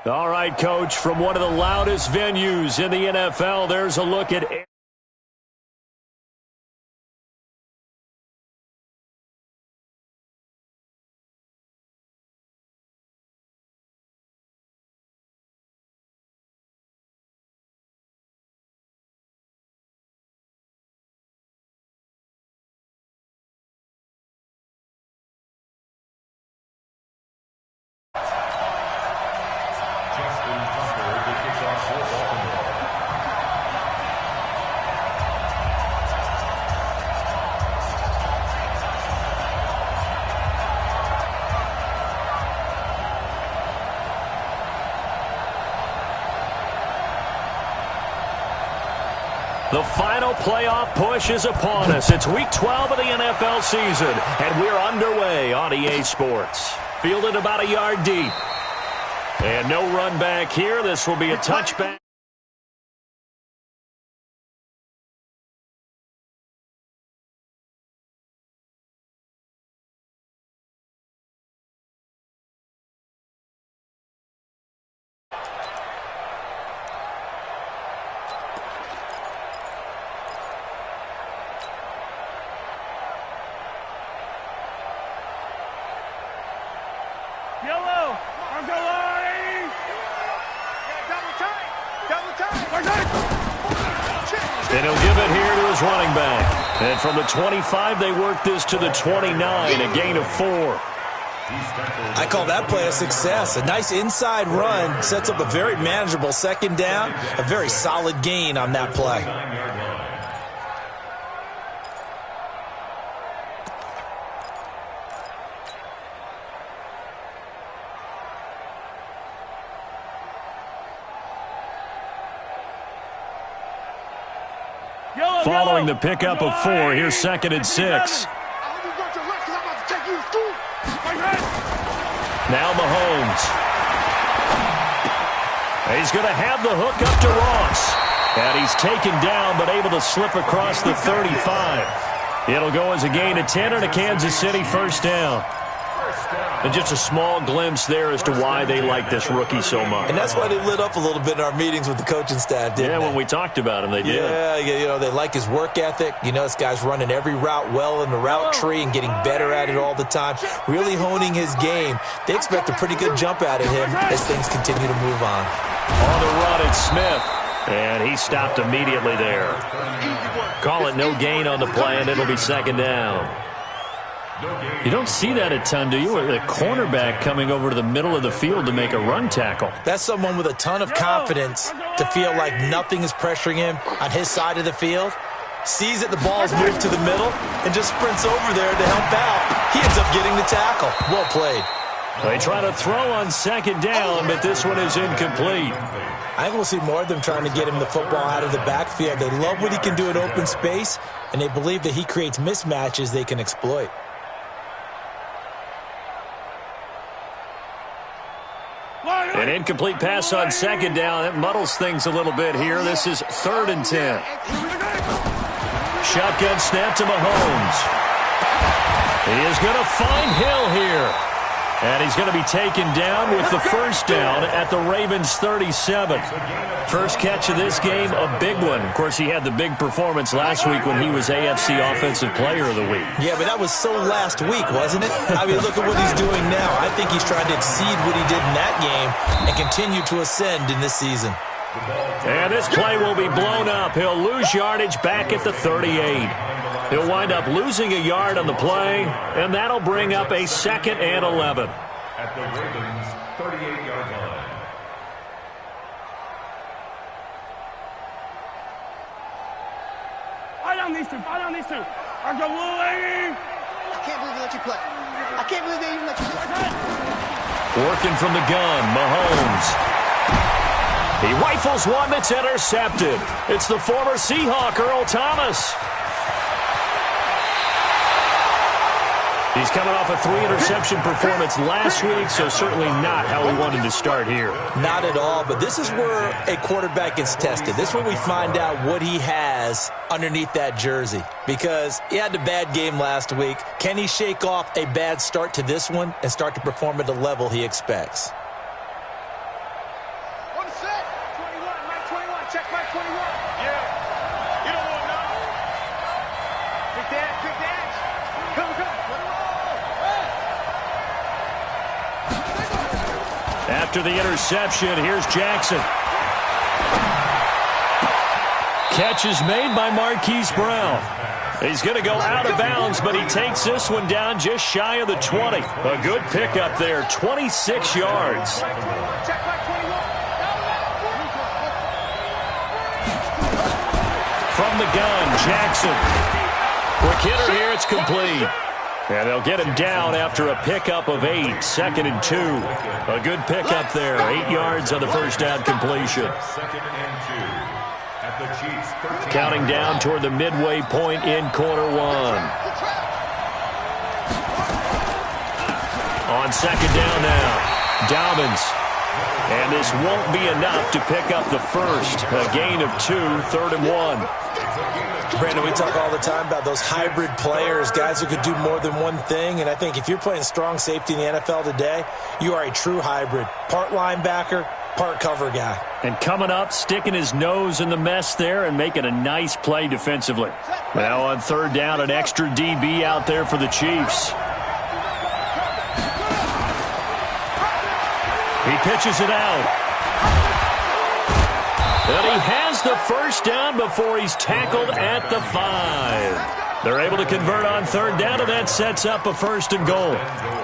All right, Coach, from one of the loudest venues in the NFL, there's a look at the final playoff push is upon us. It's Week 12 of the NFL season, and we're underway on EA Sports. Fielded about a yard deep. And no run back here. This will be a touchback. Yellow, I'm going. Double time. And he'll give it here to his running back. And from the 25, they work this to the 29, a gain of 4. I call that play a success. A nice inside run sets up a very manageable second down, a very solid gain on that play. Following the pickup of 4, here's 2nd and 6. Now Mahomes. He's going to have the hook up to Ross. And he's taken down but able to slip across the 35. It'll go as a gain of 10 and a Kansas City first down. And just a small glimpse there as to why they like this rookie so much. And that's why they lit up a little bit in our meetings with the coaching staff, didn't they? When we talked about him, they did. Yeah, they like his work ethic. You know, this guy's running every route well in the route tree and getting better at it all the time, really honing his game. They expect a pretty good jump out of him as things continue to move on. On the run, it's Smith. And he stopped immediately there. Call it no gain on the play, and it'll be 2nd down. You don't see that a ton, do you? A cornerback coming over to the middle of the field to make a run tackle. That's someone with a ton of confidence to feel like nothing is pressuring him on his side of the field. Sees that the ball's moved to the middle and just sprints over there to help out. He ends up getting the tackle. Well played. They try to throw on 2nd down, but this one is incomplete. I think we'll see more of them trying to get him the football out of the backfield. They love what he can do in open space, and they believe that he creates mismatches they can exploit. An incomplete pass on 2nd down. That muddles things a little bit here. This is 3rd and 10. Shotgun snap to Mahomes. He is going to find Hill here. And he's going to be taken down with the first down at the Ravens' 37. First catch of this game, a big one. Of course, he had the big performance last week when he was AFC Offensive Player of the Week. Yeah, but that was so last week, wasn't it? I mean, look at what he's doing now. I think he's trying to exceed what he did in that game and continue to ascend in this season. And this play will be blown up. He'll lose yardage back at the 38. He'll wind up losing a yard on the play, and that'll bring up a 2nd and 11. At the Ravens' 38-yard line. Fight on these two. Are going. I can't believe they let you play. I can't believe they even let you play. Working from the gun, Mahomes. He rifles one that's intercepted. It's the former Seahawk, Earl Thomas. He's coming off a 3-interception performance last week, so certainly not how we wanted to start here. Not at all, but this is where a quarterback gets tested. This is where we find out what he has underneath that jersey, because he had a bad game last week. Can he shake off a bad start to this one and start to perform at the level he expects? check back 21. Yeah. You don't want none. Big dash, big dash. Come. Let it roll. After the interception, here's Jackson. Catch is made by Marquise Brown. He's going to go out of bounds, but he takes this one down just shy of the 20. A good pickup there, 26 yards. Check back 21. From the gun, Jackson. Quick hitter here, it's complete. And they'll get him down after a pickup of 8, 2nd and 2. A good pickup there, 8 yards on the first down completion. 2nd and 2 at the Chiefs' 13. Counting down toward the midway point in quarter 1. On 2nd down now, Dobbins. And this won't be enough to pick up the first. A gain of 2, 3rd and 1. Brandon, we talk all the time about those hybrid players, guys who could do more than one thing. And I think if you're playing strong safety in the NFL today, you are a true hybrid. Part linebacker, part cover guy. And coming up, sticking his nose in the mess there and making a nice play defensively. Now on 3rd down, an extra DB out there for the Chiefs. He pitches it out. And he has the first down before he's tackled at the 5. They're able to convert on 3rd down, and that sets up a 1st and goal.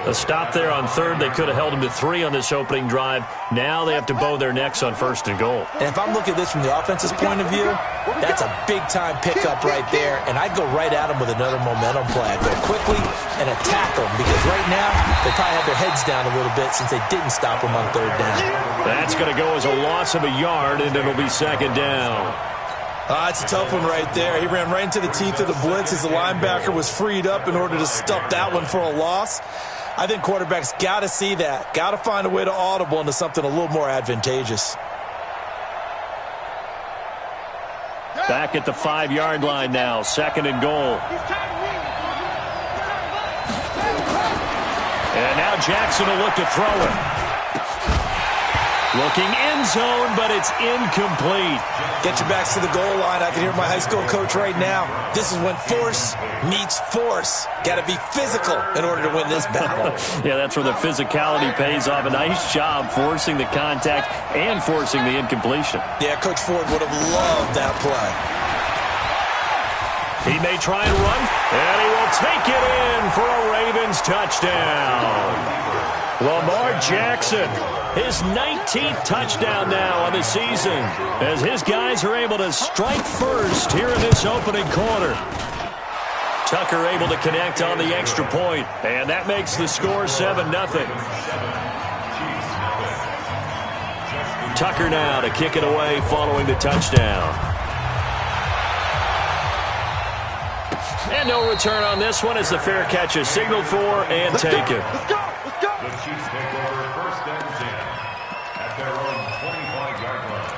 A stop there on 3rd. They could have held him to 3 on this opening drive. Now they have to bow their necks on 1st and goal. And if I'm looking at this from the offense's point of view, that's a big-time pickup right there, and I'd go right at him with another momentum play. I'd go quickly and attack them, because right now they probably have their heads down a little bit since they didn't stop him on 3rd down. That's going to go as a loss of a yard, and it'll be 2nd down. It's a tough one right there. He ran right into the teeth of the blitz as the linebacker was freed up in order to stuff that one for a loss. I think quarterbacks got to see that. Got to find a way to audible into something a little more advantageous. Back at the 5-yard line now, 2nd and goal. And now Jackson will look to throw it. Looking end zone, but it's incomplete. Get your backs to the goal line. I can hear my high school coach right now. This is when force meets force. Got to be physical in order to win this battle. Yeah, that's where the physicality pays off. A nice job forcing the contact and forcing the incompletion. Yeah, Coach Ford would have loved that play. He may try and run, and he will take it in for a Ravens touchdown. Lamar Jackson, his 19th touchdown now on the season, as his guys are able to strike first here in this opening quarter. Tucker able to connect on the extra point, and that makes the score 7-0. Tucker now to kick it away following the touchdown. And no return on this one as the fair catch is signaled for and taken. Let's go. The Chiefs take over 1st and 10 at their own 25-yard line.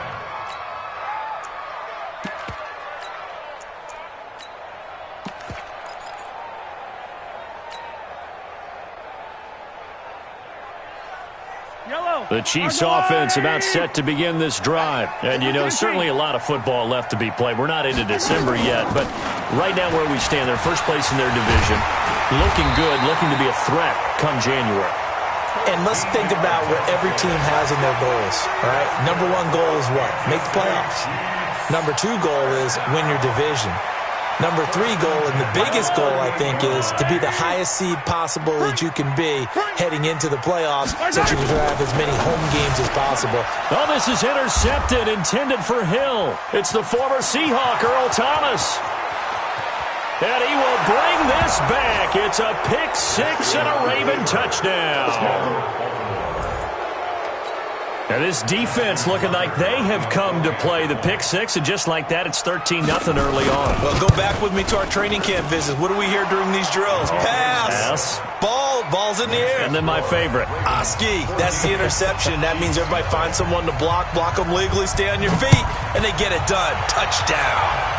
The Chiefs offense about set to begin this drive. And, you know, certainly a lot of football left to be played. We're not into December yet, but right now where we stand, they're first place in their division. Looking good, looking to be a threat come January. And let's think about what every team has in their goals, all right? Number 1 goal is what? Make the playoffs. Number 2 goal is win your division. Number 3 goal, and the biggest goal, I think, is to be the highest seed possible that you can be heading into the playoffs so that you can have as many home games as possible. Oh, this is intercepted, intended for Hill. It's the former Seahawk, Earl Thomas. And he will bring this back. It's a pick 6 and a Raven touchdown. And this defense looking like they have come to play the pick 6, and just like that, it's 13-0 early on. Well, go back with me to our training camp visits. What do we hear during these drills? Pass. Ball's in the air. And then my favorite. Oski, that's the interception. That means everybody finds someone to block them legally, stay on your feet, and they get it done. Touchdown.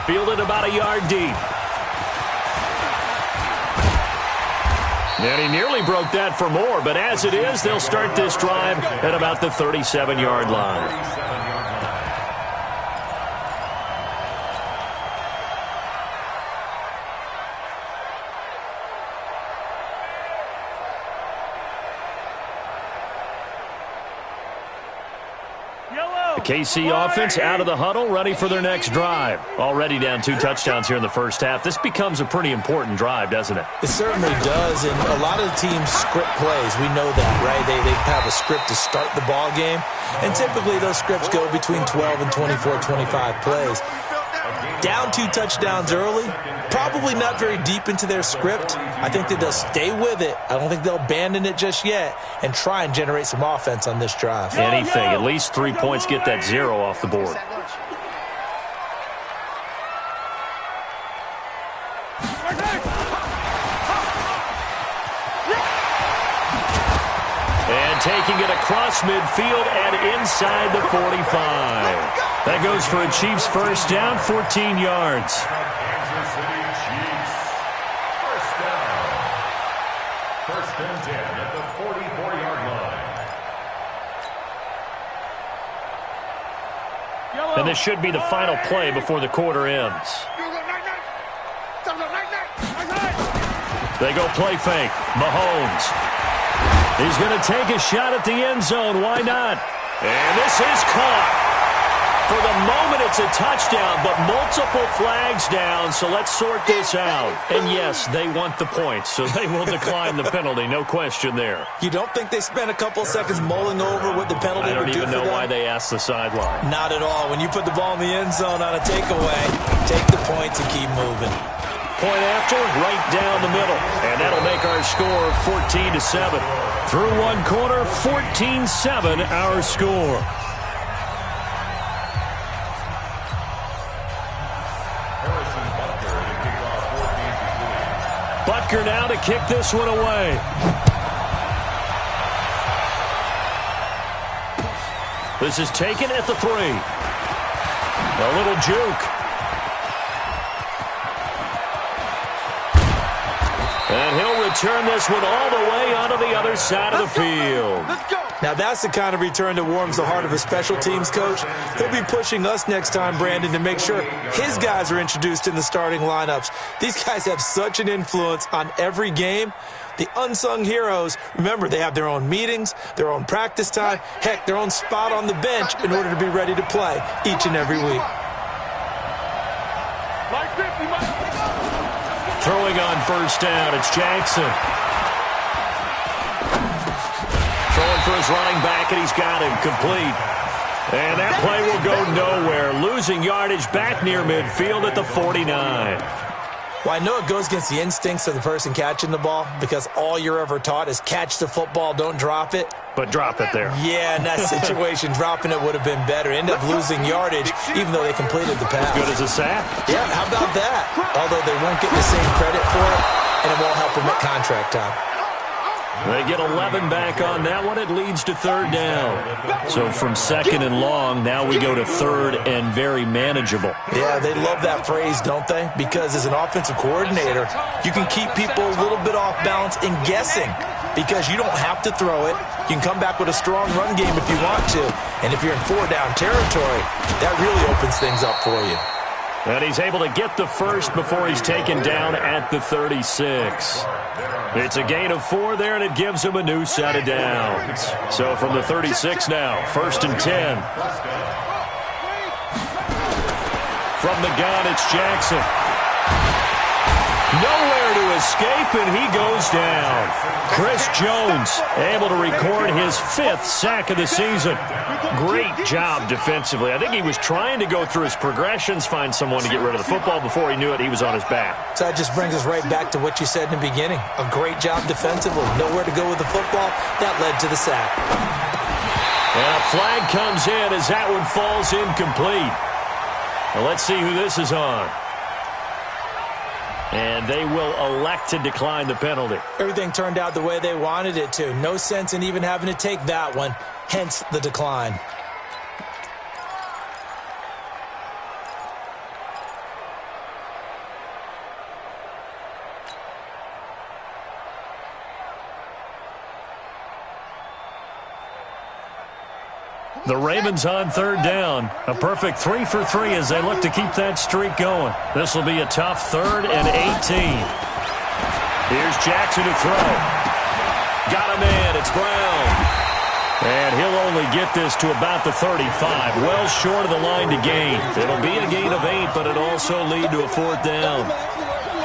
Fielded about a yard deep. And he nearly broke that for more, but as it is, they'll start this drive at about the 37-yard line. KC offense out of the huddle, ready for their next drive. Already down 2 touchdowns here in the first half. This becomes a pretty important drive, doesn't it? It certainly does, and a lot of the teams script plays. We know that, right? They have a script to start the ball game, and typically those scripts go between 12 and 24, 25 plays. Down 2 touchdowns early, probably not very deep into their script. I think that they'll stay with it. I don't think they'll abandon it just yet and try and generate some offense on this drive. Anything, at least 3 points, get that 0 off the board. And taking it across midfield and inside the 45. That goes for a Chiefs first down, 14 yards. Kansas City Chiefs. First down. 1st and 10 at the 44-yard line. And this should be the final play before the quarter ends. They go play fake. Mahomes. He's going to take a shot at the end zone. Why not? And this is caught. For the moment, it's a touchdown, but multiple flags down, so let's sort this out. And yes, they want the points, so they will decline the penalty, no question there. You don't think they spent a couple seconds mulling over what the penalty would do for them? I don't even know why they asked the sideline. Not at all. When you put the ball in the end zone on a takeaway, take the points and keep moving. Point after, right down the middle. And that'll make our score 14-7. Through one quarter, 14-7 our score. Butker now to kick this one away. This is taken at the 3. A little juke. And he'll return this one all the way onto the other side of the field. Let's go. Now, that's the kind of return that warms the heart of a special teams coach. He'll be pushing us next time, Brandon, to make sure his guys are introduced in the starting lineups. These guys have such an influence on every game. The unsung heroes, remember, they have their own meetings, their own practice time, heck, their own spot on the bench in order to be ready to play each and every week. Throwing on first down, it's Jackson. Throwing for his running back, and he's got him complete. And that play will go nowhere. Losing yardage back near midfield at the 49. Well, I know it goes against the instincts of the person catching the ball because all you're ever taught is catch the football, don't drop it. But drop it there. Yeah, in that situation, dropping it would have been better. End up losing yardage, even though they completed the pass. As good as a sack? Yeah, how about that? Although they won't get the same credit for it, and it won't help them at contract time. They get 11 back on that one. It leads to 3rd down. So from 2nd and long, now we go to 3rd and very manageable. Yeah, they love that phrase, don't they? Because as an offensive coordinator, you can keep people a little bit off balance and guessing because you don't have to throw it. You can come back with a strong run game if you want to. And if you're in 4-down territory, that really opens things up for you. And he's able to get the first before he's taken down at the 36. It's a gain of 4 there, and it gives him a new set of downs. So from the 36 now, 1st and 10. From the gun, it's Jackson. Nowhere to escape, and he goes down. Chris Jones able to record his 5th sack of the season. Great job defensively. I think he was trying to go through his progressions, find someone to get rid of the football. Before he knew it, he was on his back. So that just brings us right back to what you said in the beginning. A great job defensively. Nowhere to go with the football. That led to the sack. And a flag comes in as that one falls incomplete. Now let's see who this is on. And they will elect to decline the penalty. Everything turned out the way they wanted it to. No sense in even having to take that one, hence the decline. The Ravens on third down. A perfect 3 for 3 as they look to keep that streak going. This will be a tough 3rd and 18. Here's Jackson to throw. Got a man. It's Brown. And he'll only get this to about the 35. Well short of the line to gain. It'll be a gain of 8, but it'll also lead to a 4th down.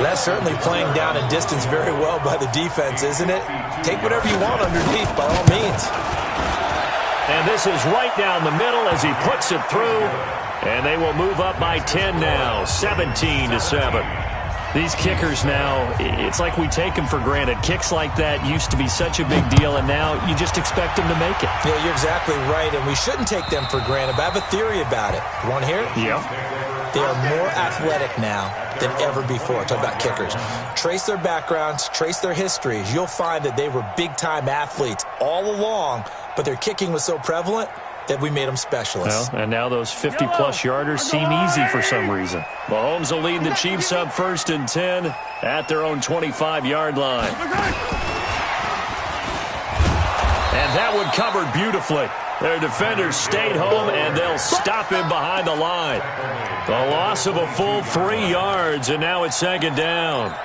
That's certainly playing down in distance very well by the defense, isn't it? Take whatever you want underneath, by all means. And this is right down the middle as he puts it through. And they will move up by 10 now, 17-7. These kickers now, it's like we take them for granted. Kicks like that used to be such a big deal, and now you just expect them to make it. Yeah, you're exactly right, and we shouldn't take them for granted. But I have a theory about it. You want to hear it? Yeah. They are more athletic now than ever before. Talk about kickers. Trace their backgrounds, trace their histories. You'll find that they were big-time athletes all along, but their kicking was so prevalent that we made them specialists. Well, and now those 50-plus yarders seem easy for some reason. Mahomes will lead the Chiefs up 1st and 10 at their own 25-yard line. And that one covered beautifully. Their defenders stayed home, and they'll stop him behind the line. The loss of a full 3 yards, and now it's 2nd down.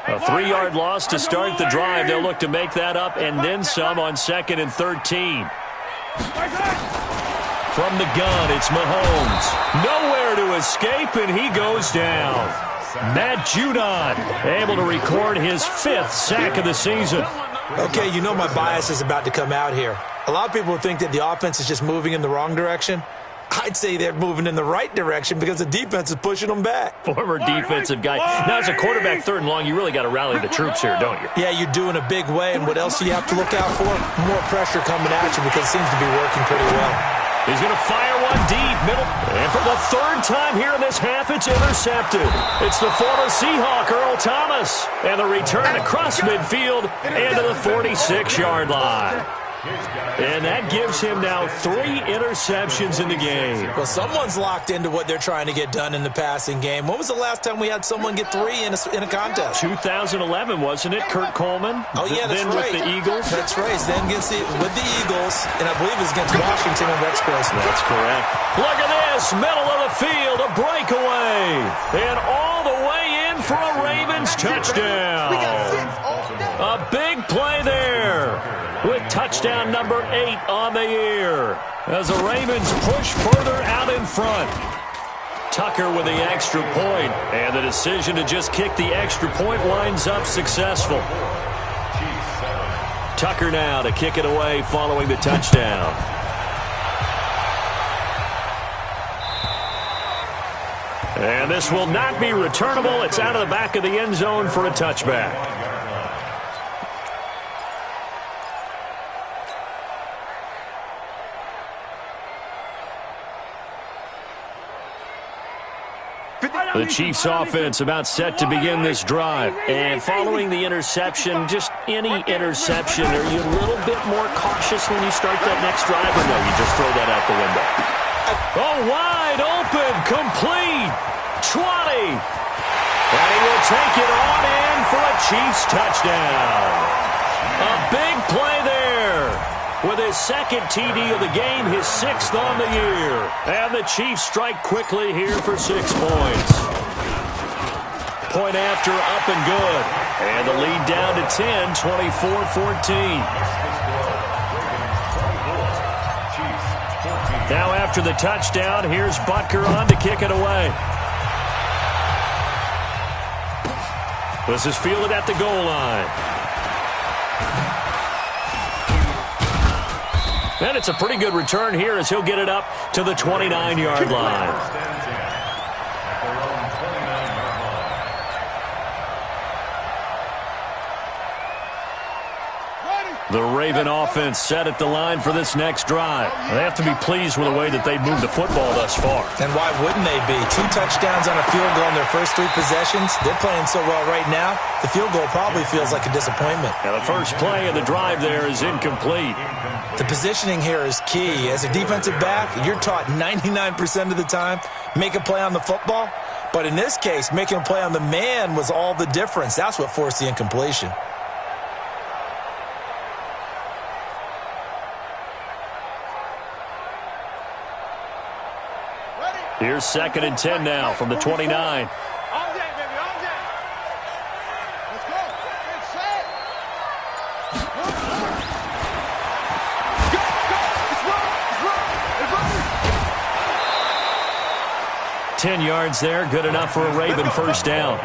A 3-yard loss to start the drive. They'll look to make that up and then some on 2nd and 13. From the gun, it's Mahomes. Nowhere to escape, and he goes down. Matt Judon able to record his 5th sack of the season. Okay, you know my bias is about to come out here. A lot of people think that the offense is just moving in the wrong direction. I'd say they're moving in the right direction because the defense is pushing them back. Former defensive guy. Now, as a quarterback 3rd and long, you really got to rally the troops here, don't you? Yeah, you do in a big way. And what else do you have to look out for? More pressure coming at you because it seems to be working pretty well. He's going to fire one deep, middle. And for the 3rd time here in this half, it's intercepted. It's the former Seahawk, Earl Thomas. And the return across midfield and to the 46-yard line. And that gives him now 3 interceptions in the game. Well, someone's locked into what they're trying to get done in the passing game. When was the last time we had someone get 3 in a contest? 2011, wasn't it? Kurt Coleman? Oh, yeah, that's then right. With the Eagles? That's right. Then with the Eagles, and I believe it's against Washington and Rex Grossman. That's correct. Look at this. Middle of the field, a breakaway. And all the way in for a Ravens touchdown. A big play there, with touchdown number 8 on the year, as the Ravens push further out in front. Tucker with the extra point, and the decision to just kick the extra point winds up successful. Tucker now to kick it away following the touchdown. And this will not be returnable. It's out of the back of the end zone for a touchback. The Chiefs offense about set to begin this drive. And following the interception, just any interception, are you a little bit more cautious when you start that next drive, or no, you just throw that out the window? Oh, wide open, complete, 20. And he will take it on in for a Chiefs touchdown. A big play there. With his 2nd TD of the game, his 6th on the year. And the Chiefs strike quickly here for 6 points. Point after, up and good. And the lead down to 10, 24-14. Now after the touchdown, here's Butker on to kick it away. This is fielded at the goal line. And it's a pretty good return here as he'll get it up to the 29-yard line. The Raven offense set at the line for this next drive. They have to be pleased with the way that they've moved the football thus far. And why wouldn't they be? 2 touchdowns on a field goal in their first 3 possessions. They're playing so well right now, the field goal probably feels like a disappointment. Now the first play of the drive there is incomplete. The positioning here is key. As a defensive back, you're taught 99% of the time, make a play on the football. But in this case, making a play on the man was all the difference. That's what forced the incompletion. Here's 2nd and 10 now from the 29. All day, baby, all day. Let's go. Get set. Go, go. It's run. 10 yards there, good enough for a Raven first down.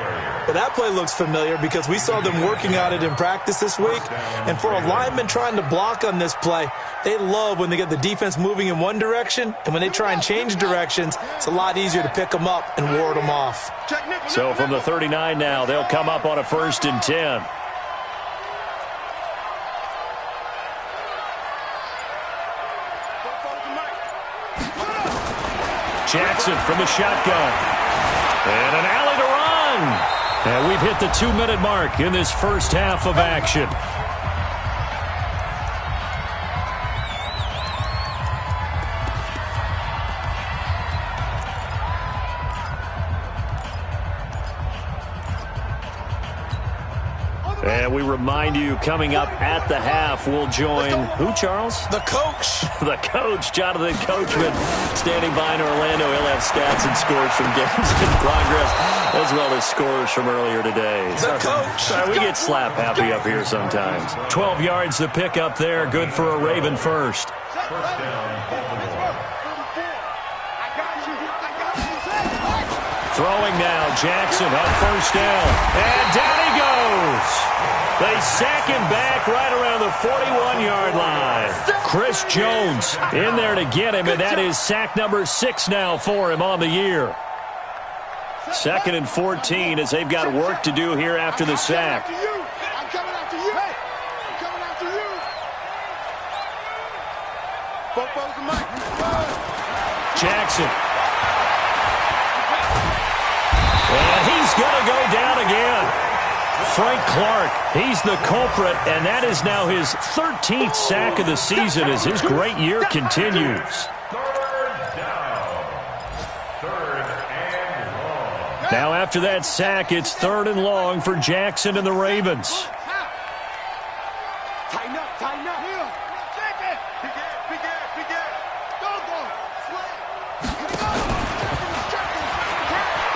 Well, that play looks familiar because we saw them working on it in practice this week. And for a lineman trying to block on this play, they love when they get the defense moving in one direction. And when they try and change directions, it's a lot easier to pick them up and ward them off. So from the 39 now, they'll come up on a 1st and 10. Jackson from the shotgun. And an alley to run. And we've hit the 2-minute mark in this first half of action. And we remind you, coming up at the half, we'll join who, Charles? The coach. The coach, Jonathan Coachman, standing by in Orlando. He'll have stats and scores from games in progress, as well as scores from earlier today. The coach. We get slap happy up here sometimes. 12 yards to pick up there, good for a Raven first. First down, Baltimore. Throwing now, Jackson on first down. And down he goes. They sack him back right around the 41-yard line. Chris Jones in there to get him, and that is sack number 6 now for him on the year. 2nd and 14 as they've got work to do here after the sack. I'm coming after you. Hey, I'm coming after you. Both of Mike. Jackson. And he's going to go down again. Frank Clark, he's the culprit, and that is now his 13th sack of the season as his great year continues. Now after that sack, it's 3rd and long for Jackson and the Ravens. Tighten up, tighten up. Shake it. Big air, big air. Go. Sway.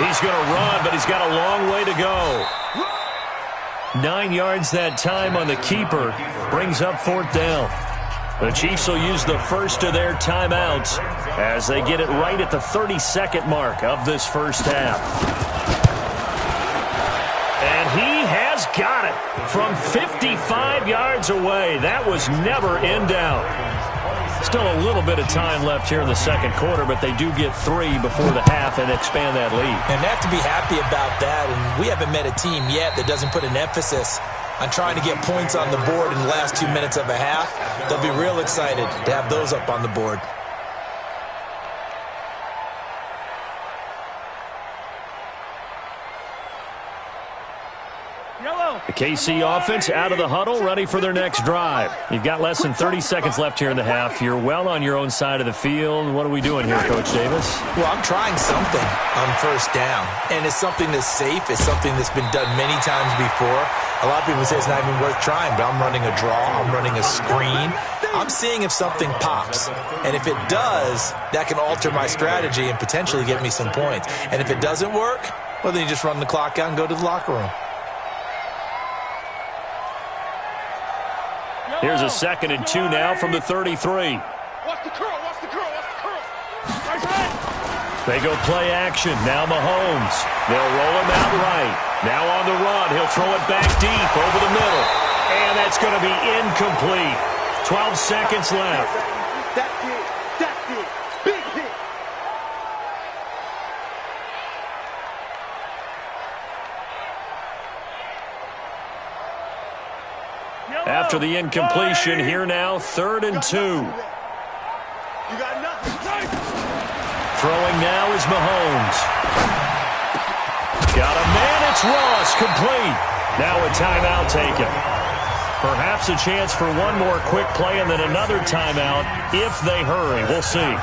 He's going to run, but he's got a long way to go. 9 yards that time on the keeper. Brings up 4th down. The Chiefs will use the first of their timeouts as they get it right at the 32nd mark of this first half. And he has got it from 55 yards away. That was never in doubt. Still a little bit of time left here in the second quarter, but they do get 3 before the half and expand that lead. And they have to be happy about that. And we haven't met a team yet that doesn't put an emphasis on trying to get points on the board in the last 2 minutes of a half. They'll be real excited to have those up on the board. The KC offense out of the huddle, ready for their next drive. You've got less than 30 seconds left here in the half. You're well on your own side of the field. What are we doing here, Coach Davis? Well, I'm trying something on first down, and it's something that's safe. It's something that's been done many times before. A lot of people say it's not even worth trying, but I'm running a draw. I'm running a screen. I'm seeing if something pops, and if it does, that can alter my strategy and potentially get me some points. And if it doesn't work, well, then you just run the clock out and go to the locker room. Here's a 2nd and 2 now from the 33. Watch the curl, watch the curl, watch the curl. Right side. They go play action. Now Mahomes. They'll roll him out right. Now on the run. He'll throw it back deep over the middle. And that's going to be incomplete. 12 seconds left. That's it. That's it. Big hit. after the incompletion. Here now, 3rd and 2. You got nothing. Throwing now is Mahomes. Got a man, it's Ross, complete. Now a timeout taken. Perhaps a chance for one more quick play and then another timeout if they hurry. We'll see. First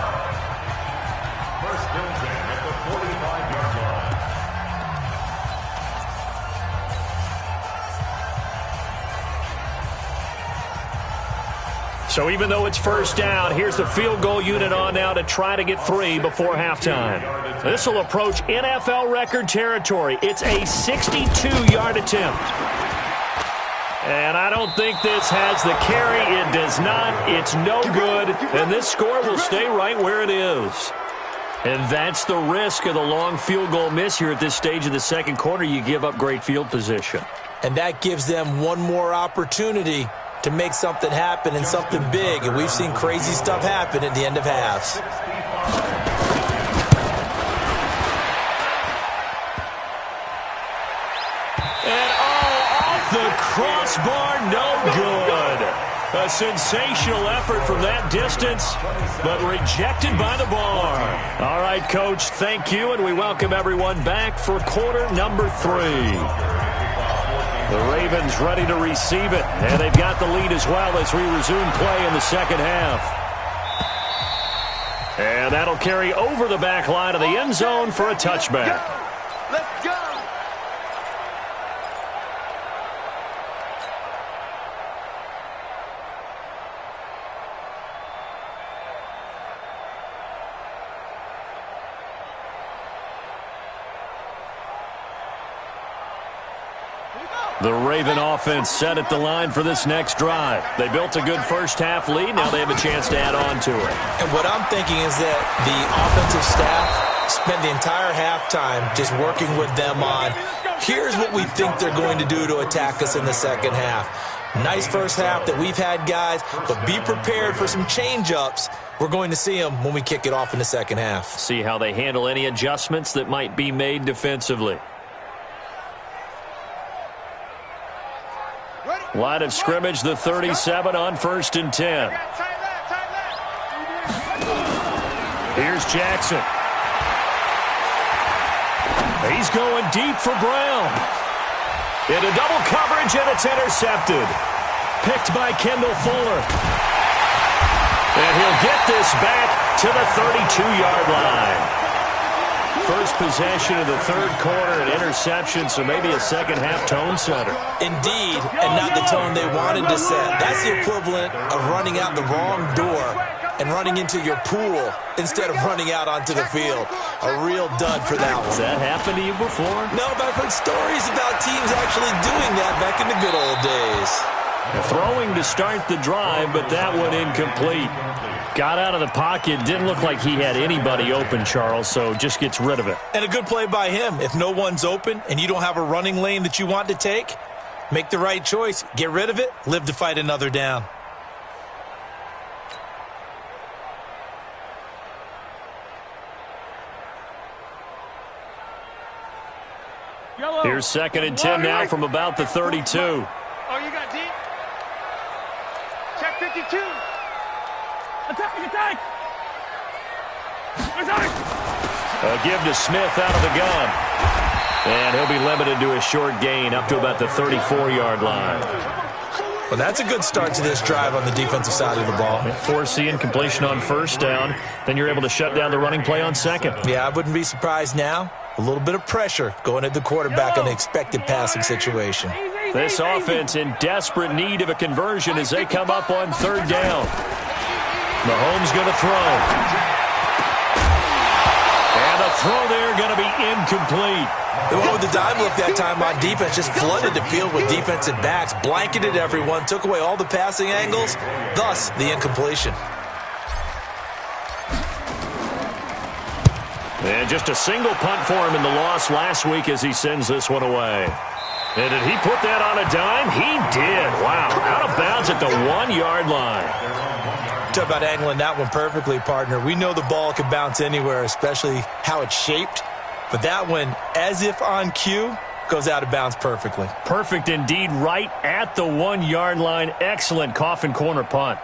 and 10 at the 45-yard line. So even though it's first down, here's the field goal unit on now to try to get 3 before halftime. This will approach NFL record territory. It's a 62-yard attempt. And I don't think this has the carry. It does not. It's no good. And this score will stay right where it is. And that's the risk of the long field goal miss here at this stage of the second quarter. You give up great field position. And that gives them one more opportunity to make something happen and something big. And we've seen crazy stuff happen at the end of halves. And off the crossbar, no good. A sensational effort from that distance, but rejected by the bar. All right, Coach, thank you, and we welcome everyone back for quarter number 3. The Ravens ready to receive it, and they've got the lead as well as we resume play in the second half. And that'll carry over the back line of the end zone for a touchback. Let's go. The Raven offense set at the line for this next drive. They built a good first-half lead. Now they have a chance to add on to it. And what I'm thinking is that the offensive staff spent the entire halftime just working with them on, here's what we think they're going to do to attack us in the second half. Nice first half that we've had, guys, but be prepared for some change-ups. We're going to see them when we kick it off in the second half. See how they handle any adjustments that might be made defensively. Line of scrimmage, the 37 on 1st and 10. Here's Jackson. He's going deep for Brown. Into double coverage, and it's intercepted. Picked by Kendall Fuller. And he'll get this back to the 32-yard line. First possession of the third quarter, an interception, so maybe a second-half tone setter. Indeed, and not the tone they wanted to set. That's the equivalent of running out the wrong door and running into your pool instead of running out onto the field. A real dud for that one. Has that happened to you before? No, but I've heard stories about teams actually doing that back in the good old days. Throwing to start the drive, but that one incomplete. Got out of the pocket. Didn't look like he had anybody open, Charles, so just gets rid of it. And a good play by him. If no one's open and you don't have a running lane that you want to take, make the right choice. Get rid of it. Live to fight another down. Here's 2nd and 10 now from about the 32. Oh, you got deep? Check 52. Attack! A give to Smith out of the gun. And he'll be limited to a short gain up to about the 34-yard line. Well, that's a good start to this drive on the defensive side of the ball. Force incompletion on first down. Then you're able to shut down the running play on second. Yeah, I wouldn't be surprised now. A little bit of pressure going at the quarterback in the expected passing situation. This offense in desperate need of a conversion as they come up on 3rd down. Mahomes going to throw. And the throw there going to be incomplete. Well, the dime look that time on defense just flooded the field with defensive backs, blanketed everyone, took away all the passing angles, thus the incompletion. And just a single punt for him in the loss last week as he sends this one away. And did he put that on a dime? He did. Wow. Out of bounds at the 1-yard line. Talk about angling that one perfectly, partner. We know the ball can bounce anywhere, especially how it's shaped. But that one, as if on cue, Goes out of bounds perfectly. Perfect indeed, right at the 1-yard line. Excellent coffin corner punt.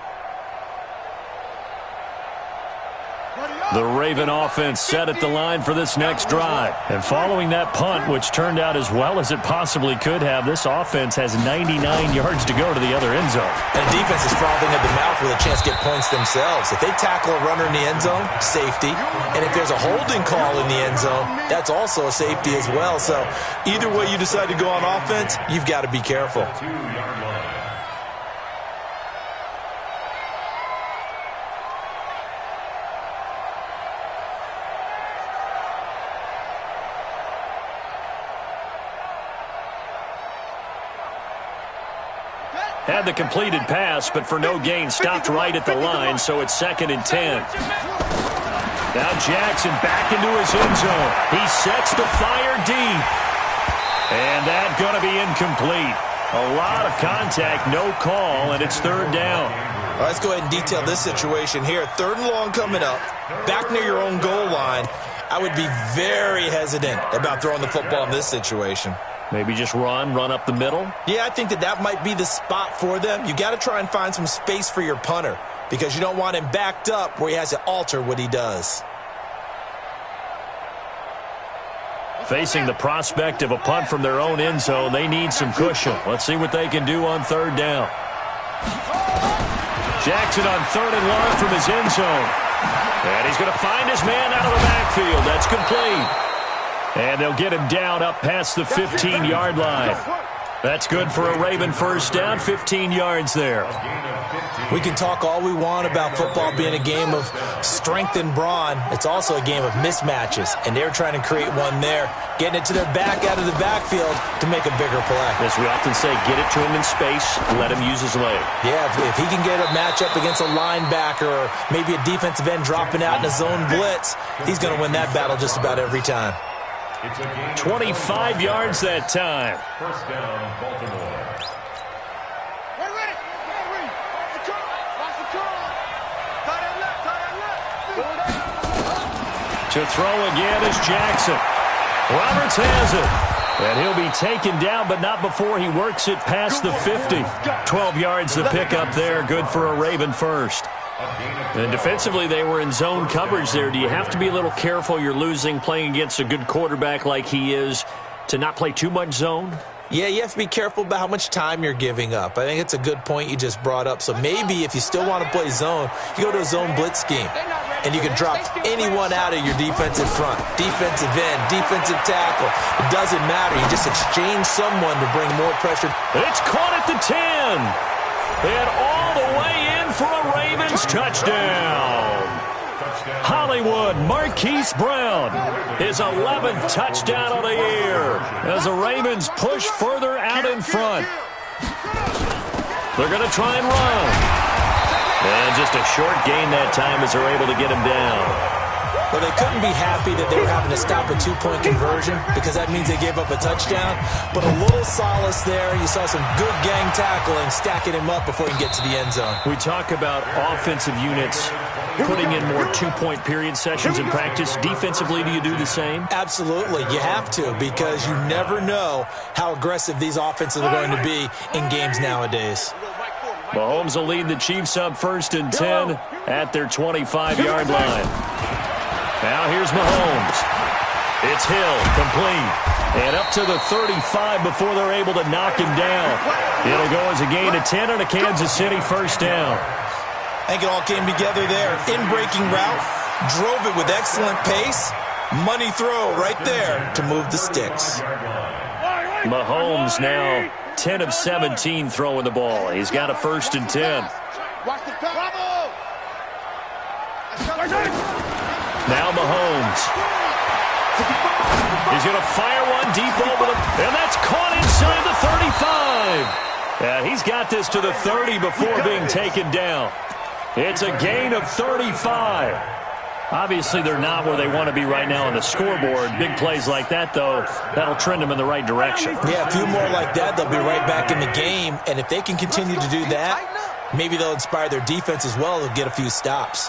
The Raven offense set at the line for this next drive. And following that punt, which turned out as well as it possibly could have, this offense has 99 yards to go to the other end zone. And the defense is frothing at the mouth with a chance to get points themselves. If they tackle a runner in the end zone, safety. And if there's a holding call in the end zone, that's also a safety as well. So either way you decide to go on offense, you've got to be careful. 2-yard line. Had the completed pass, but for no gain, stopped right at the line, so it's 2nd and 10. Now Jackson back into his end zone. He sets the fire deep. And that's going to be incomplete. A lot of contact, no call, and it's 3rd down. All right, let's go ahead and detail this situation here. 3rd and long coming up, back near your own goal line. I would be very hesitant about throwing the football in this situation. Maybe just run up the middle? Yeah, I think that might be the spot for them. You got to try and find some space for your punter because you don't want him backed up where he has to alter what he does. Facing the prospect of a punt from their own end zone, they need some cushion. Let's see what they can do on 3rd down. Jackson on 3rd and long from his end zone. And he's going to find his man out of the backfield. That's complete. And they'll get him down up past the 15-yard line. That's good for a Raven first down, 15 yards there. We can talk all we want about football being a game of strength and brawn. It's also a game of mismatches, and they're trying to create one there, getting it to their back out of the backfield to make a bigger play. As we often say, get it to him in space, let him use his leg. Yeah, if he can get a matchup against a linebacker or maybe a defensive end dropping out in a zone blitz, he's going to win that battle just about every time. 25 yards that time. 1st down, Baltimore. To throw again is Jackson. Roberts has it. And he'll be taken down, but not before he works it past the 50. 12 yards to pick up there. Good for a Raven first. And defensively, they were in zone coverage there. Do you have to be a little careful? You're losing, playing against a good quarterback like he is, to not play too much zone? Yeah, you have to be careful about how much time you're giving up. I think it's a good point you just brought up. So maybe if you still want to play zone, you go to a zone blitz scheme. And you can drop anyone out of your defensive front. Defensive end, defensive tackle. It doesn't matter. You just exchange someone to bring more pressure. It's caught at the 10. And all the way in for a Ravens touchdown. Hollywood Marquise Brown, his 11th touchdown of the year as the Ravens push further out in front. They're going to try and run. And just a short gain that time as they're able to get him down. Well, they couldn't be happy that they were having to stop a 2-point conversion because that means they gave up a touchdown. But a little solace there. You saw some good gang tackling, stacking him up before he can get to the end zone. We talk about offensive units putting in more 2-point period sessions in practice. Defensively, do you do the same? Absolutely. You have to because you never know how aggressive these offenses are going to be in games nowadays. Mahomes will lead the Chiefs up 1st and 10 at their 25-yard line. Now here's Mahomes. It's Hill, complete. And up to the 35 before they're able to knock him down. It'll go as a gain of 10 and a Kansas City first down. I think it all came together there. In-breaking route, drove it with excellent pace. Money throw right there to move the sticks. Mahomes now 10 of 17 throwing the ball. He's got a 1st and 10. Now Mahomes. He's going to fire one deep over the... And that's caught inside the 35. Yeah, he's got this to the 30 before being taken down. It's a gain of 35. Obviously, they're not where they want to be right now on the scoreboard. Big plays like that, though, that'll trend them in the right direction. Yeah, a few more like that, they'll be right back in the game. And if they can continue to do that, maybe they'll inspire their defense as well to get a few stops.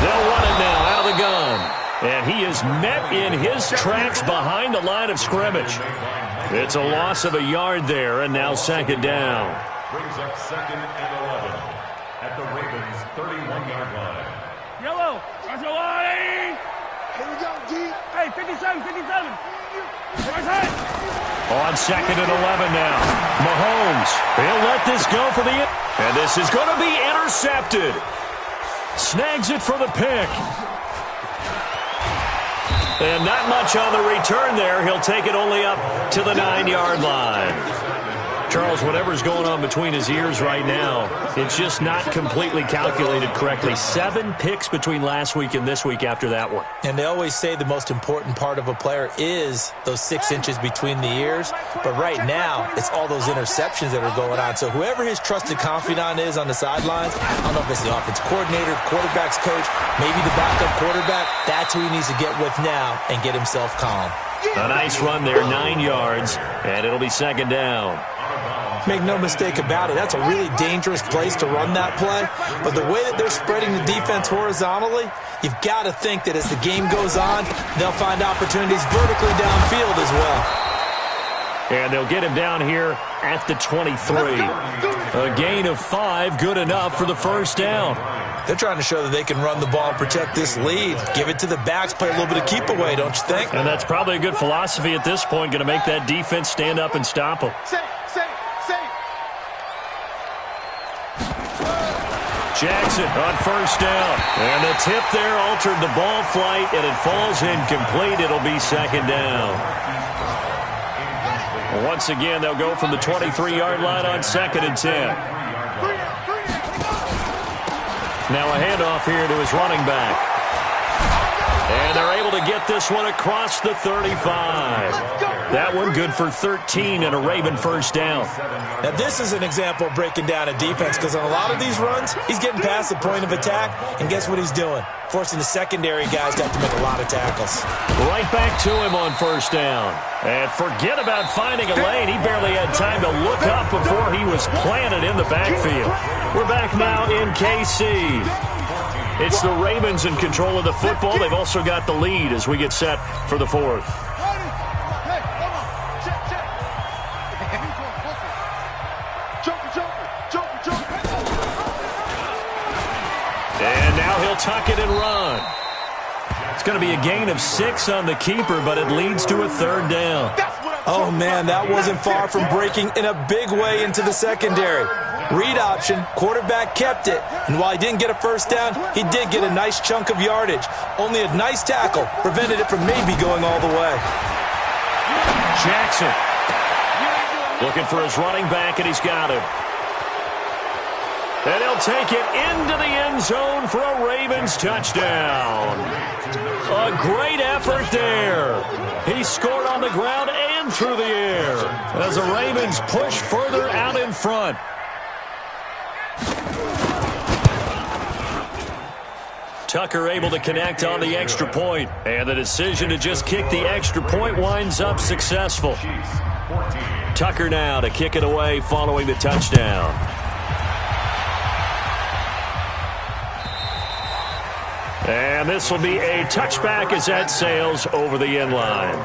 They'll run it now out of the gun. And he is met in his tracks behind the line of scrimmage. It's a loss of a yard there, and now second down. Brings up 2nd and 11 at the Ravens' 31-yard line. Yellow. That's a line. Here we go, D. Hey, 57. On 2nd and 11 now. Mahomes, he'll let this go for the... And this is going to be intercepted. Snags it for the pick. And not much on the return there. He'll take it only up to the 9-yard line. Charles, whatever's going on between his ears right now, it's just not completely calculated correctly. 7 picks between last week and this week after that one. And they always say the most important part of a player is those 6 inches between the ears. But right now, it's all those interceptions that are going on. So whoever his trusted confidant is on the sidelines, I don't know if it's the offense coordinator, quarterback's coach, maybe the backup quarterback, that's who he needs to get with now and get himself calm. A nice run there, 9 yards, and it'll be second down. Make no mistake about it, that's a really dangerous place to run that play. But the way that they're spreading the defense horizontally, you've got to think that as the game goes on, they'll find opportunities vertically downfield as well. And they'll get him down here at the 23. A gain of 5, good enough for the first down. They're trying to show that they can run the ball and protect this lead. Give it to the backs, play a little bit of keep away, don't you think? And that's probably a good philosophy at this point, going to make that defense stand up and stop them. Jackson on first down. And the tip there altered the ball flight, and it falls incomplete. It'll be second down. Once again, they'll go from the 23-yard line on 2nd and 10. Now a handoff here to his running back. And they're able to get this one across the 35. That one good for 13 and a Raven first down. Now this is an example of breaking down a defense, because on a lot of these runs, he's getting past the point of attack, and guess what he's doing? Forcing the secondary guys to have to make a lot of tackles. Right back to him on first down. And forget about finding a lane. He barely had time to look up before he was planted in the backfield. We're back now in KC. It's the Ravens in control of the football. They've also got the lead as we get set for the 4th. And now he'll tuck it and run. It's going to be a gain of 6 on the keeper, but it leads to a 3rd down. Oh, man, that wasn't far from breaking in a big way into the secondary. Read option, quarterback kept it, and while he didn't get a first down, he did get a nice chunk of yardage. Only a nice tackle prevented it from maybe going all the way. Jackson looking for his running back, and he's got him. And he'll take it into the end zone for a Ravens touchdown. A great effort there. He scored on the ground and through the air as the Ravens push further out in front. Tucker able to connect on the extra point, and the decision to just kick the extra point winds up successful. Tucker now to kick it away following the touchdown. And this will be a touchback as that sails over the end line.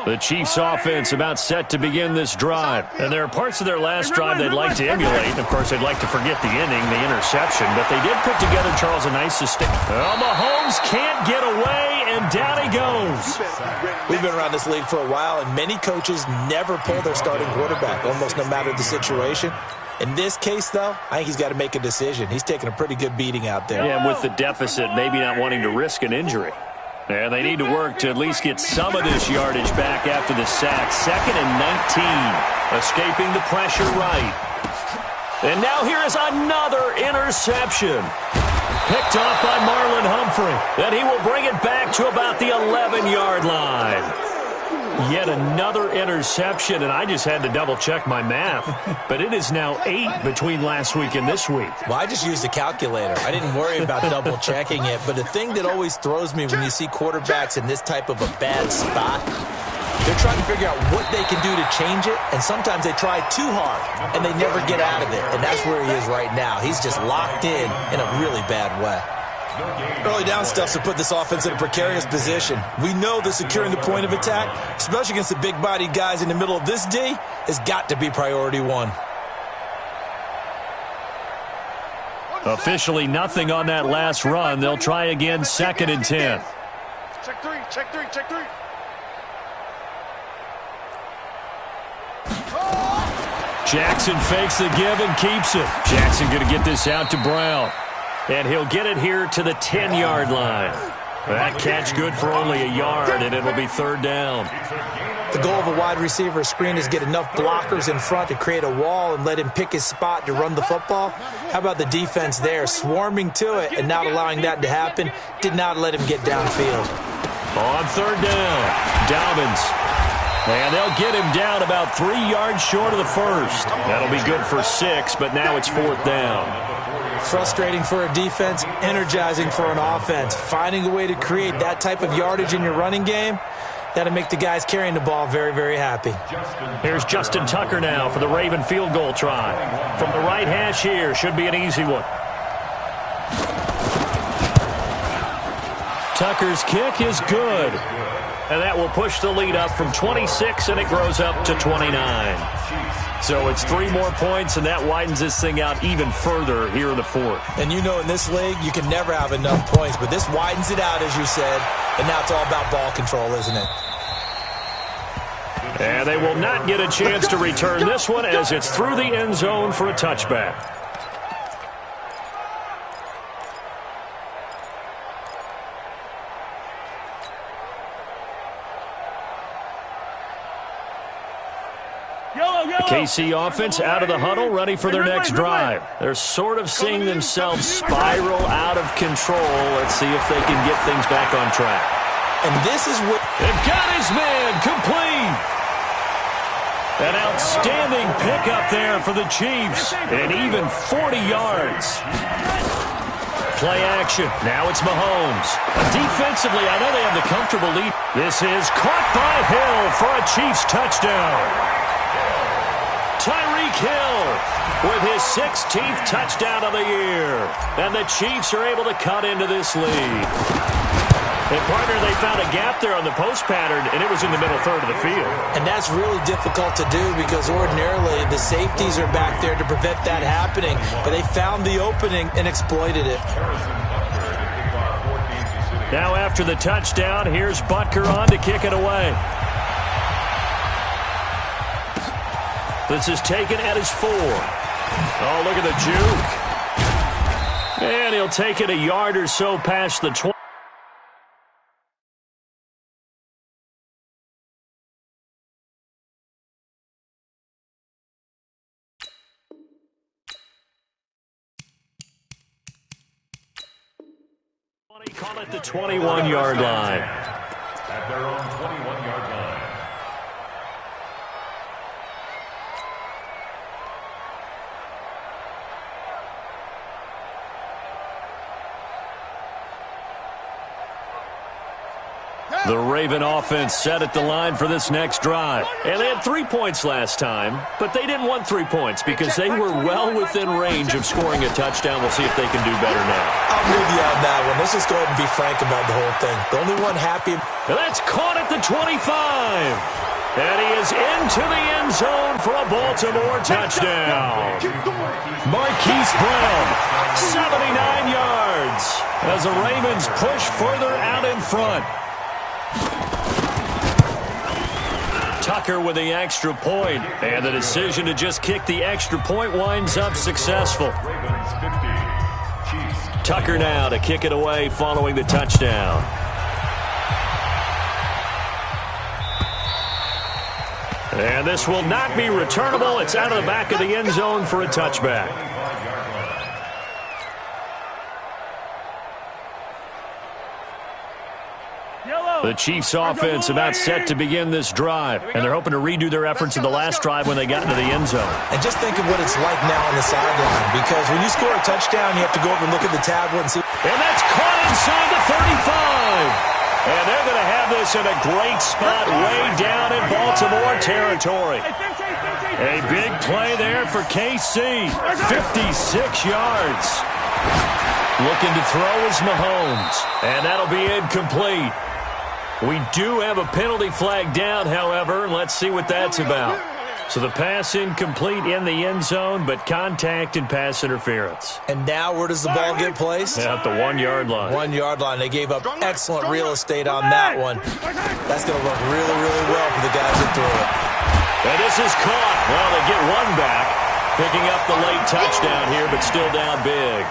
The Chiefs' offense about set to begin this drive. And there are parts of their last drive they'd like to emulate. Of course, they'd like to forget the inning, the interception. But they did put together, Charles, a nice sustain. Oh, Mahomes can't get away, and down he goes. We've been around this league for a while, and many coaches never pull their starting quarterback, almost no matter the situation. In this case, though, I think he's got to make a decision. He's taking a pretty good beating out there. Yeah, and with the deficit, maybe not wanting to risk an injury. And they need to work to at least get some of this yardage back after the sack. 2nd and 19. Escaping the pressure right. And now here is another interception. Picked off by Marlon Humphrey. Then he will bring it back to about the 11-yard line. Yet another interception, and I just had to double-check my math. But it is now 8 between last week and this week. Well, I just used a calculator. I didn't worry about double-checking it. But the thing that always throws me when you see quarterbacks in this type of a bad spot They're trying to figure out what they can do to change it, and sometimes they try too hard, and they never get out of it, and that's where he is right now. He's just locked in a really bad way. Early down stuff's to put this offense in a precarious position. We know that securing the point of attack, especially against the big-bodied guys in the middle of this D, has got to be priority one. Officially nothing on that last run. They'll try again, 2nd and 10. Check three, check three, check three. Jackson fakes the give and keeps it. Jackson going to get this out to Brown. And he'll get it here to the 10-yard line. That catch good for only a yard, and it'll be 3rd down. The goal of a wide receiver screen is get enough blockers in front to create a wall and let him pick his spot to run the football. How about the defense there, swarming to it and not allowing that to happen? Did not let him get downfield. On 3rd down, Dobbins. And they'll get him down about 3 yards short of the first. That'll be good for 6, but now it's 4th down. Frustrating for a defense, energizing for an offense. Finding a way to create that type of yardage in your running game, that'll make the guys carrying the ball very, very happy. Here's Justin Tucker now for the Raven field goal try. From the right hash here, should be an easy one. Tucker's kick is good. And that will push the lead up from 26, and it grows up to 29. So it's 3 more points, and that widens this thing out even further here in the 4th. And you know in this league, you can never have enough points, but this widens it out, as you said, and now it's all about ball control, isn't it? And they will not get a chance to return this one as it's through the end zone for a touchback. KC offense out of the huddle, ready for their next drive. They're sort of seeing themselves spiral out of control. Let's see if they can get things back on track. And this is what... They've got his man complete. An outstanding pickup there for the Chiefs. And even 40 yards. Play action. Now it's Mahomes. Defensively, I know they have the comfortable lead. This is caught by Hill for a Chiefs touchdown. Tyreek Hill with his 16th touchdown of the year. And the Chiefs are able to cut into this lead. And, partner, they found a gap there on the post pattern, and it was in the middle third of the field. And that's really difficult to do because ordinarily the safeties are back there to prevent that happening. But they found the opening and exploited it. Now after the touchdown, here's Butker on to kick it away. This is taken at his 4. Oh, look at the juke. And he'll take it a yard or so past the 20. Call it the 21-yard line. At their own 21-yard line. The Raven offense set at the line for this next drive. And they had 3 points last time, but they didn't want 3 points because they were well within range of scoring a touchdown. We'll see if they can do better now. I'm with you on that one. Let's just go ahead and be frank about the whole thing. The only one happy. And that's caught at the 25. And he is into the end zone for a Baltimore touchdown. Marquise Brown, 79 yards, as the Ravens push further out in front. Tucker with the extra point, and the decision to just kick the extra point winds up successful. Tucker now to kick it away following the touchdown. And this will not be returnable. It's out of the back of the end zone for a touchback. The Chiefs offense about set to begin this drive, and they're hoping to redo their efforts in the last drive when they got into the end zone. And just think of what it's like now on the sideline, because when you score a touchdown, you have to go over and look at the tablet and see. And that's caught inside the 35. And they're going to have this in a great spot way down in Baltimore territory. A big play there for KC. 56 yards. Looking to throw is Mahomes. And that'll be incomplete. We do have a penalty flag down, however. Let's see what that's about. So the pass incomplete in the end zone, but contact and pass interference. And now where does the ball get placed? At the 1 yard line. 1 yard line. They gave up excellent real estate on that one. That's going to work really, really well for the guys that threw it. And this is caught. Well, they get one back. Picking up the late touchdown here, but still down big.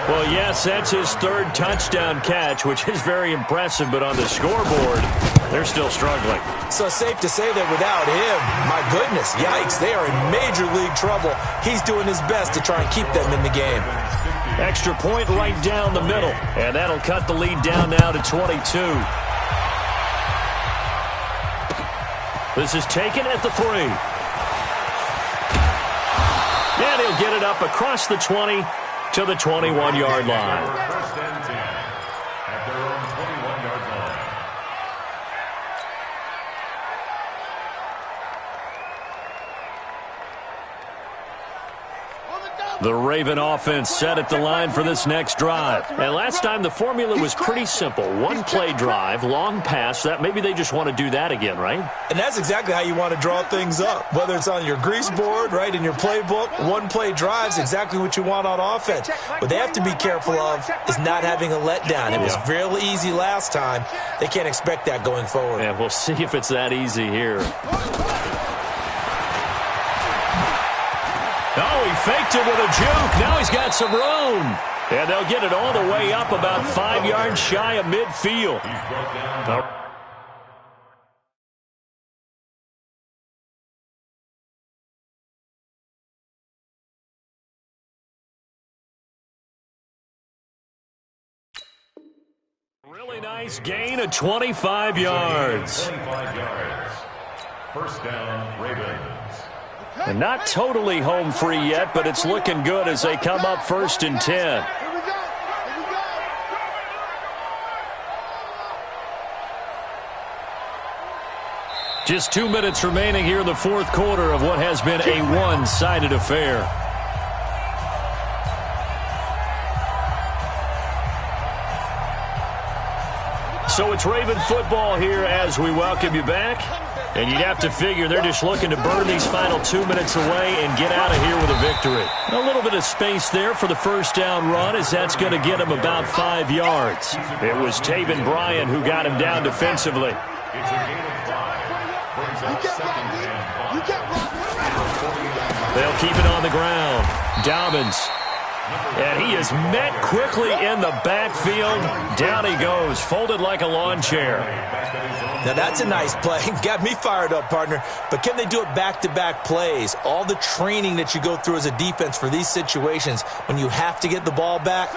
Well, yes, that's his third touchdown catch, which is very impressive, but on the scoreboard, they're still struggling. So safe to say that without him, my goodness, yikes, they are in major league trouble. He's doing his best to try and keep them in the game. Extra point right down the middle, and that'll cut the lead down now to 22. This is taken at the 3. And he'll get it up across the 20 to the 21-yard line. First and 10 at their own 21-yard line. The Raven offense set at the line for this next drive. And last time the formula was pretty simple. One play drive, long pass. That maybe they just want to do that again, right? And that's exactly how you want to draw things up. Whether it's on your grease board, right, in your playbook, one play drive's exactly what you want on offense. What they have to be careful of is not having a letdown. It was real easy last time. They can't expect that going forward. Yeah, we'll see if it's that easy here. Oh, he faked it with a juke. Now he's got some room. And they'll get it all the way up about 5 yards shy of midfield. Really nice gain of 25 yards. 25 yards. First down, Ravens. And not totally home free yet, but it's looking good as they come up 1st and 10. Here we go. Just 2 minutes remaining here in the fourth quarter of what has been a one-sided affair. So it's Raven football here as we welcome you back. And you'd have to figure they're just looking to burn these final 2 minutes away and get out of here with a victory. A little bit of space there for the first down run as that's going to get him about 5 yards. It was Taven Bryan who got him down defensively. It's a gain of 5. Brings up second and 5. They'll keep it on the ground. Dobbins. And he is met quickly in the backfield. Down he goes, folded like a lawn chair. Now, that's a nice play. Got me fired up, partner. But can they do it back-to-back plays? All the training that you go through as a defense for these situations, when you have to get the ball back,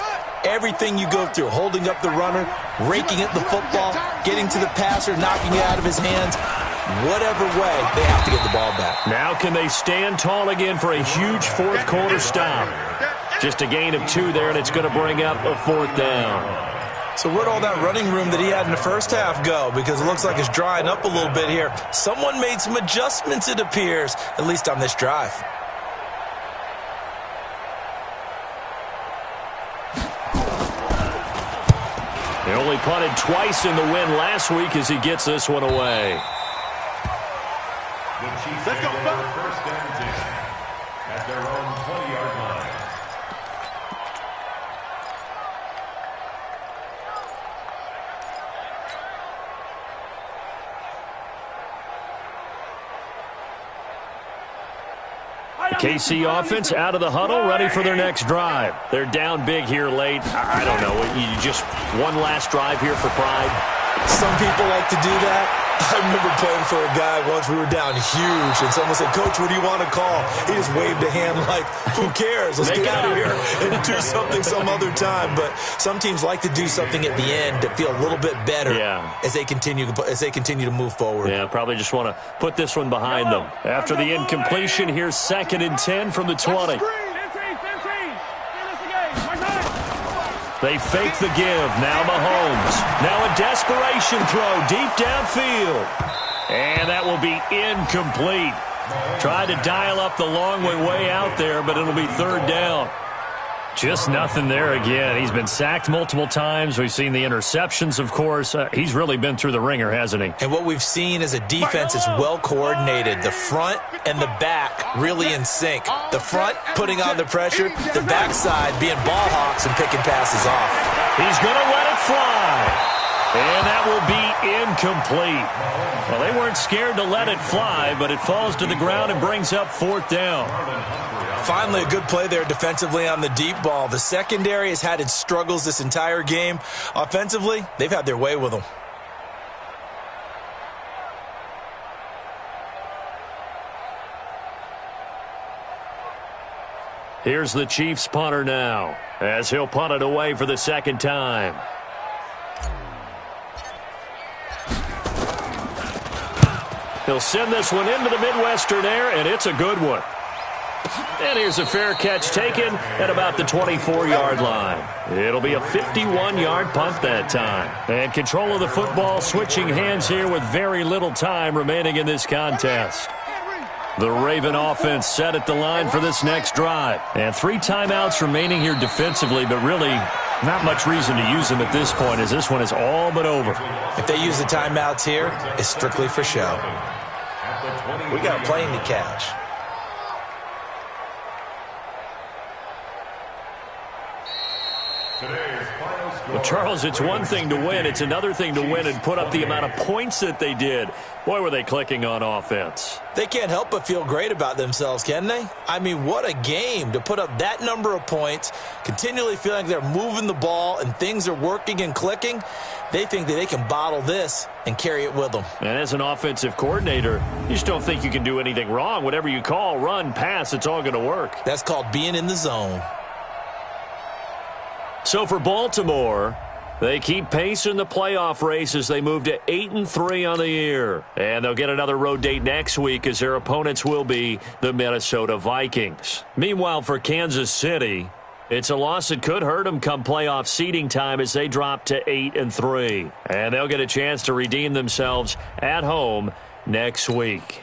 everything you go through, holding up the runner, raking at the football, getting to the passer, knocking it out of his hands, whatever way, they have to get the ball back. Now can they stand tall again for a huge fourth quarter stop? Just a gain of 2 there, and it's going to bring up a 4th down. So where'd all that running room that he had in the first half go? Because it looks like it's drying up a little bit here. Someone made some adjustments, it appears, at least on this drive. He only punted twice in the win last week as he gets this one away. The Chiefs take over first and 10 at their own 20-yard line. KC offense out of the huddle, ready for their next drive. They're down big here late. I don't know. You just one last drive here for pride. Some people like to do that. I remember playing for a guy once. We were down huge, and someone said, "Coach, what do you want to call?" He just waved a hand like, "Who cares? Let's get out of here and do something some other time." But some teams like to do something at the end to feel a little bit better as they continue to move forward. Yeah, probably just want to put this one behind them. After the incompletion, here's 2nd and 10 from the 20. They fake the give. Now Mahomes. Now a desperation throw deep downfield. And that will be incomplete. Tried to dial up the long way out there, but it'll be third down. Just nothing there again. He's been sacked multiple times. We've seen the interceptions, of course. He's really been through the ringer, hasn't he? And what we've seen is a defense that's well coordinated. The front and the back really in sync. The front putting on the pressure, the backside being ball hawks and picking passes off. He's going to let it fly. And that will be incomplete. Well, they weren't scared to let it fly, but it falls to the ground and brings up fourth down. Finally, a good play there defensively on the deep ball. The secondary has had its struggles this entire game. Offensively, they've had their way with them. Here's the Chiefs punter now, as he'll punt it away for the second time. He'll send this one into the Midwestern air, and it's a good one. And here's a fair catch taken at about the 24-yard line. It'll be a 51-yard punt that time. And control of the football switching hands here with very little time remaining in this contest. The Raven offense set at the line for this next drive. And 3 timeouts remaining here defensively, but really not much reason to use them at this point, as this one is all but over. If they use the timeouts here, it's strictly for show. We got a plane to catch. Well, Charles, it's one thing to win. It's another thing to win and put up the amount of points that they did. Boy, were they clicking on offense. They can't help but feel great about themselves, can they? I mean, what a game to put up that number of points, continually feeling like they're moving the ball and things are working and clicking. They think that they can bottle this and carry it with them. And as an offensive coordinator, you just don't think you can do anything wrong. Whatever you call, run, pass, it's all going to work. That's called being in the zone. So for Baltimore, they keep pace in the playoff race as they move to 8-3 on the year. And they'll get another road date next week as their opponents will be the Minnesota Vikings. Meanwhile, for Kansas City, it's a loss that could hurt them come playoff seeding time as they drop to 8-3. And they'll get a chance to redeem themselves at home next week.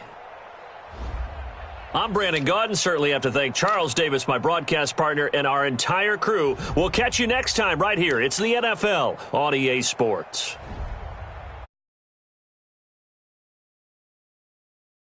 I'm Brandon Gaudin. Certainly have to thank Charles Davis, my broadcast partner, and our entire crew. We'll catch you next time right here. It's the NFL on EA Sports.